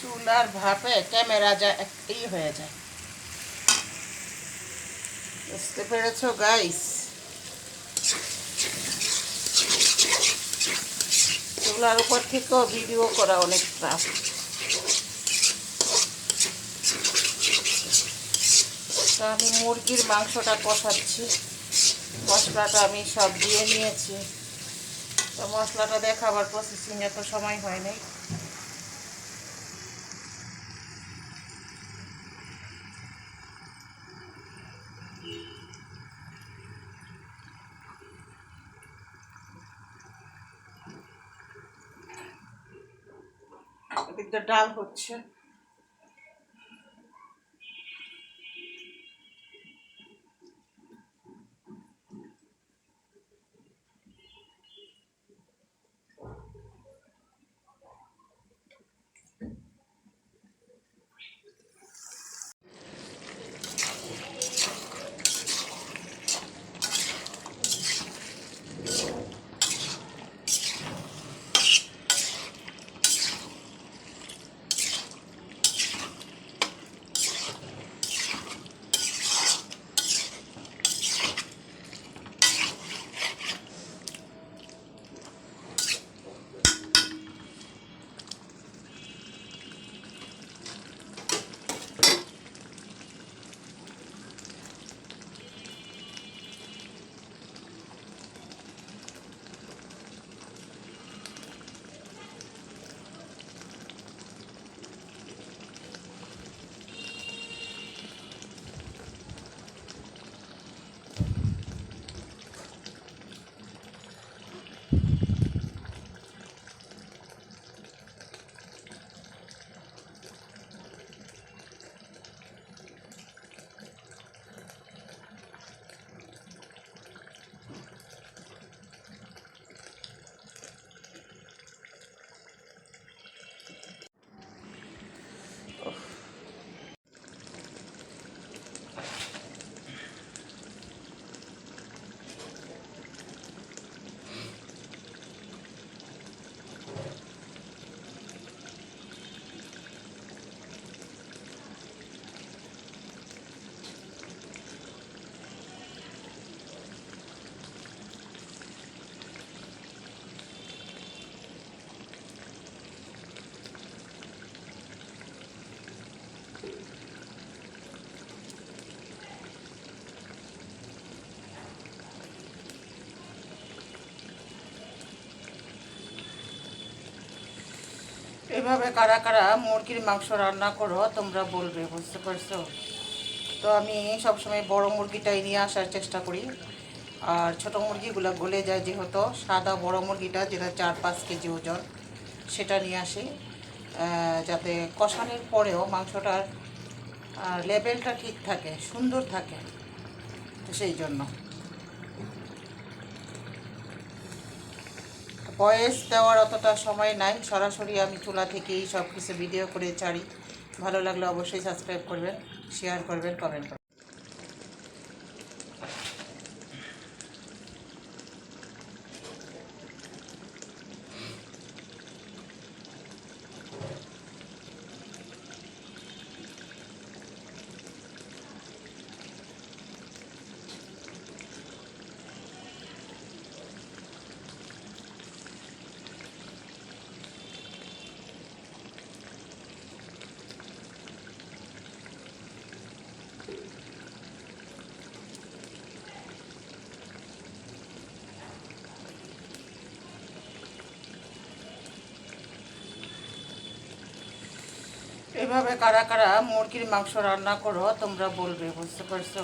চুলার ভাপে ক্যামেরা যা একটাই হয়ে যায়। বুঝতে পেরেছো গাইস? চুলার উপর থেকেও ভিডিও করা অনেক টাফ। তো আমি মুরগির মাংসটা কষাচ্ছি। মশলাটা আমি সব দিয়ে নিয়েছি। তো মশলাটা দেখাবার প্রসেসিং এত সময় হয় নাই। এদিকটা ডাল হচ্ছে। এভাবে কারা কারা মুরগির মাংস রান্না করো তোমরা বলবে, বুঝতে পারছো? তো আমি সবসময় বড় মুরগিটাই নিয়ে আসার চেষ্টা করি। আর ছোটো মুরগিগুলো গলে যায়, যেহেতু সাদা বড় মুরগিটা যেটা 4-5 কেজি ওজন, সেটা নিয়ে আসি, যাতে কষানোর পরেও মাংসটার লেভেলটা ঠিক থাকে, সুন্দর থাকে। তো সেই জন্য ভয়েস দেওয়ার অতটা সময় নাই, সরাসরি আমি চুলা থেকেই সব কিছু ভিডিও করে ছাড়ি। ভালো লাগলে অবশ্যই সাবস্ক্রাইব করবেন, শেয়ার করবেন, কমেন্ট করবেন। এভাবে কারা কারা মুরগির মাংস রান্না করো তোমরা বলবে, বুঝতে পারছো?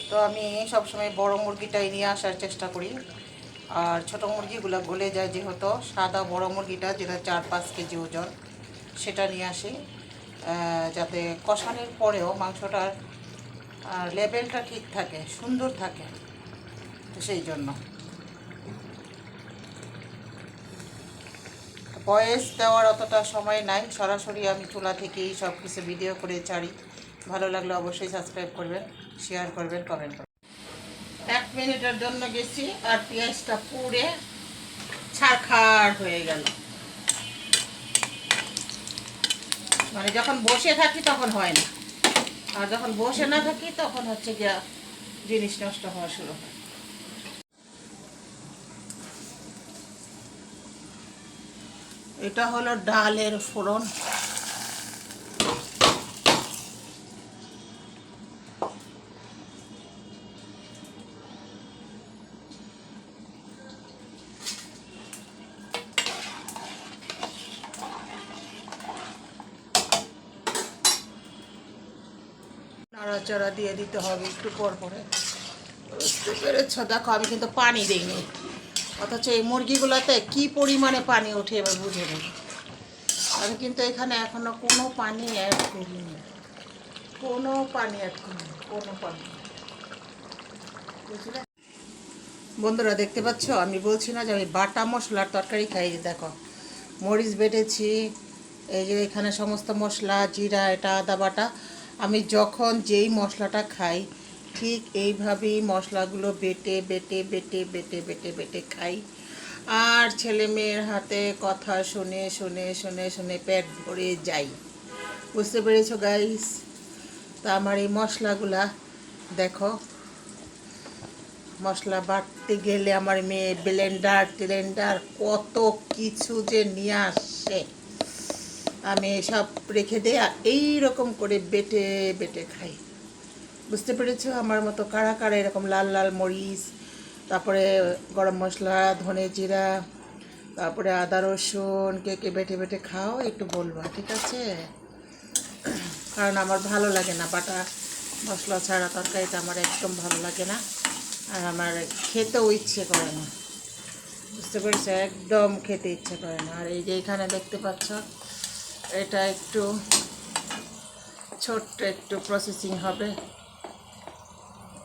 তো আমি সবসময় বড় মুরগিটাই নিয়ে আসার চেষ্টা করি। আর ছোটো মুরগিগুলো গলে যায়, যেহেতু সাদা বড় মুরগিটা যেটা 4-5 কেজি ওজন, সেটা নিয়ে আসি, যাতে কষানোর পরেও মাংসটার লেভেলটা ঠিক থাকে, সুন্দর থাকে। তো সেই জন্য ভয়েস দেওয়ার অতটা সময় নাই, সরাসরি আমি চুলা থেকেই সব কিছু ভিডিও করে ছাড়ি। ভালো লাগলে অবশ্যই সাবস্ক্রাইব করবেন, শেয়ার করবেন, কমেন্ট করবেন। 1 মিনিটের জন্য গেছি, আর পেঁয়াজটা পুড়ে ছারখার হয়ে গেল। মানে যখন বসে থাকি তখন হয় না, আর যখন বসে না থাকি তখন হচ্ছে গিয়া জিনিস নষ্ট হওয়া শুরু হয়। এটা হলো ডালের ফোড়ন। নাড়াচাড়া দিয়ে দিতে হবে একটু পর পরে। বুঝতে পেরেছ? দেখো আমি কিন্তু পানি দিইনি, অথচ এই মুরগিগুলোতে কি পরিমাণে পানি ওঠে এবার বুঝে নেব। আমি কিন্তু এখানে এখনো কোনো পানি অ্যাড করিনি, কোনো পানি অ্যাড করিনি, কোনো পানি। বুঝলে বন্ধুরা, দেখতে পাচ্ছ আমি বলছি না যে আমি বাটা মশলার তরকারি খাই। দেখো মরিচ বেটেছি, এই যে এখানে সমস্ত মশলা, জিরা, এটা আদা বাটা। আমি যখন যেই মশলাটা খাই ঠিক এইভাবেই মশলাগুলো বেটে বেটে বেটে বেটে বেটে বেটে খাই। আর ছেলে মেয়ের হাতে কথা শুনে শুনে শুনে শুনে পেট ভরে যাই। বুঝতে পেরেছো গাইস? তা আমার এই মশলাগুলা দেখো, মশলা বাটতে গেলে আমার মেয়ে ব্লেন্ডার টেলেন্ডার কত কিছু যে নিয়ে আসে, আমি সব রেখে দিয়ে এইরকম করে বেটে বেটে খাই। বুঝতে পেরেছো? আমার মতো কারা কারা এরকম লাল লাল মরিচ, তারপরে গরম মশলা, ধনে জিরা, তারপরে আদা রসুন কে কে বেটে বেটে খাও একটু বলবা, ঠিক আছে? কারণ আমার ভালো লাগে না বাটা মশলা ছাড়া তরকারিটা, আমার একদম ভালো লাগে না, আর আমার খেতেও ইচ্ছে করে না। বুঝতে পেরেছো? একদম খেতে ইচ্ছে করে না। আর এই যে এখানে দেখতে পাচ্ছ, এটা একটু ছোট্ট একটু প্রসেসিং হবে।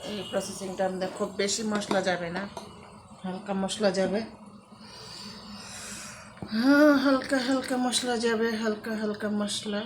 এই প্রসেসিংটা আমাদের খুব বেশি মশলা যাবে না, হালকা মশলা যাবে। হ্যাঁ, হালকা হালকা মশলা যাবে, হালকা হালকা মশলা।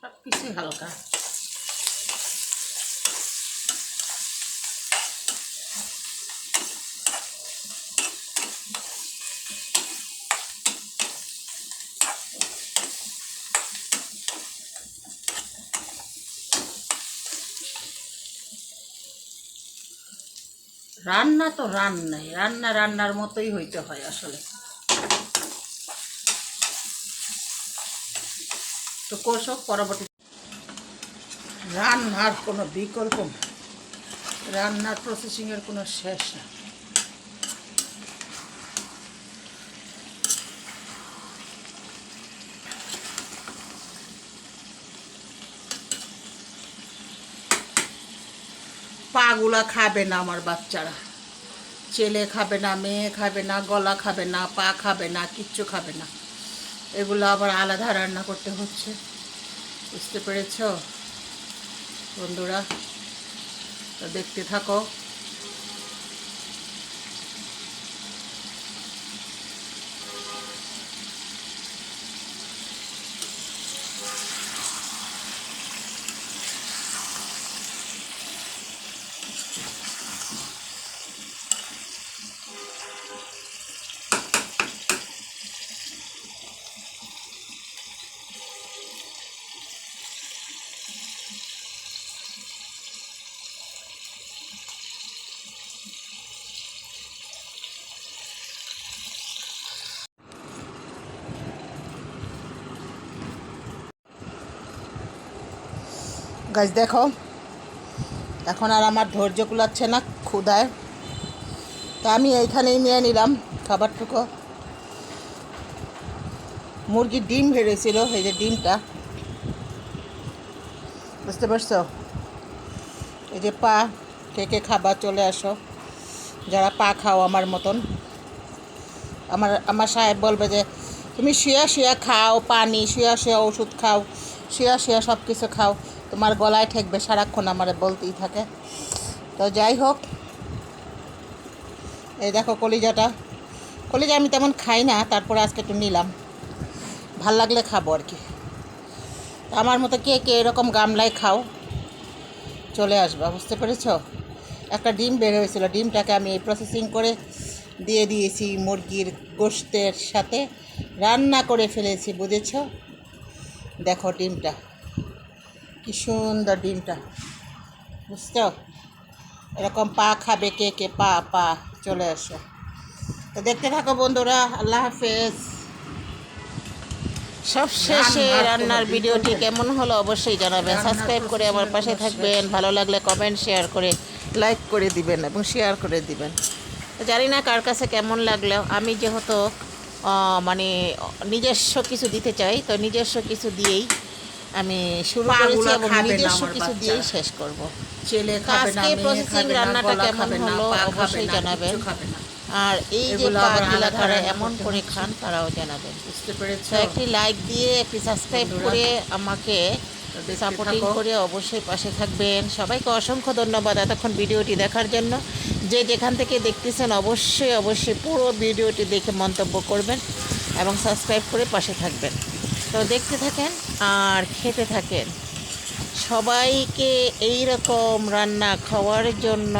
সব কিছুই হালকা। রান্না তো রান্নাই, রান্না রান্নার মতোই হইতে হয় আসলে। তো কোর্স পরবর্তী রান্নার কোনো বিকল্প না, রান্নার প্রসেসিংয়ের কোনো শেষ না। পাগুলা খাবে না আমার বাচ্চারা, ছেলে খাবে না, মেয়ে খাবে না, গলা খাবে না, পা খাবে না, কিচ্ছু খাবে না। এগুলো আবার আলাদা রান্না করতে হচ্ছে। বুঝতে পেরেছ বন্ধুরা? তো দেখতে থাকো। গাছ দেখো, এখন আর আমার ধৈর্য কুলাচ্ছে না ক্ষুধায়, তা আমি এইখানেই নিয়ে নিলাম খাবারটুকু। মুরগির ডিম ভেড়েছিল, এই যে ডিমটা, বুঝতে পারছো? এই যে পা, কে কে খাবার চলে আসো যারা পা খাও আমার মতন। আমার সাহেব বলবে যে তুমি শুয়া শুয়া খাও পানি, শুয়া শুয়া ওষুধ খাও, শুয়া শুয়া সব কিছু খাও, তো তোমার গলায় ঠেকবে, সারাক্ষণ আমার বলতেই থাকে। তো যাই হোক, এই দেখো কলিজা আমি তেমন খাই না, তারপরে আজকে একটু নিলাম, ভাল লাগলে খাবো আর কি। আমার মতো কে কে এরকম গামলায় খাও, চলে আসবা, বুঝতে পেরেছ? একটা ডিম বের হয়েছিল, ডিমটাকে আমি প্রসেসিং করে দিয়ে দিয়েছি মুরগির গোশতের সাথে, রান্না করে ফেলেছি, বুঝেছ? দেখো ডিমটা কি সুন্দর, ডিমটা বুঝছ? এরকম পা খাবে কে কে, পা চলে আসো। তো দেখতে থাকো বন্ধুরা, আল্লাহ হাফেজ। সবশেষে রান্নার ভিডিওটি কেমন হলো অবশ্যই জানাবেন, সাবস্ক্রাইব করে আমার পাশে থাকবেন, ভালো লাগলে কমেন্ট শেয়ার করে লাইক করে দিবেন এবং শেয়ার করে দিবেন। জানি না কার কাছে কেমন লাগলো, আমি যেহেতু মানে নিজস্ব কিছু দিতে চাই, তো নিজস্ব কিছু দিয়েই আমি শুরু করেছি এবং নিজস্ব কিছু দিয়েই শেষ করব। আজকে প্রসেসিং রান্নাটা কেমন হলো অবশ্যই জানাবেন, আর এই যে পাগুলা কারা এমন করে খান তারাও জানাবেন, বুঝতে পেরেছ? একটি লাইক দিয়ে একটি সাবস্ক্রাইব করে আমাকে সাপোর্টিং করে অবশ্যই পাশে থাকবেন। সবাইকে অসংখ্য ধন্যবাদ এতক্ষণ ভিডিওটি দেখার জন্য। যে যেখান থেকে দেখতেছেন অবশ্যই পুরো ভিডিওটি দেখে মন্তব্য করবেন এবং সাবস্ক্রাইব করে পাশে থাকবেন। তো দেখতে থাকেন আর খেতে থাকেন। সবাইকে এই রকম রান্না খাওয়ার জন্য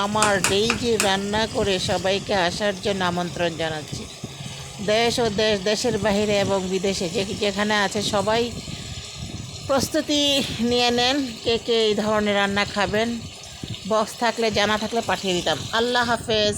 আমার ডেইলি রান্না করে সবাইকে আসার জন্য আমন্ত্রণ জানাচ্ছি। দেশ ও দেশের বাইরে এবং বিদেশে যেখানে আছে সবাই প্রস্তুতি নিয়ে নেন, কে কে এই ধরনের রান্না খাবেন। বক্স থাকলে, জানা থাকলে পাঠিয়ে দিতাম। আল্লাহ হাফেজ।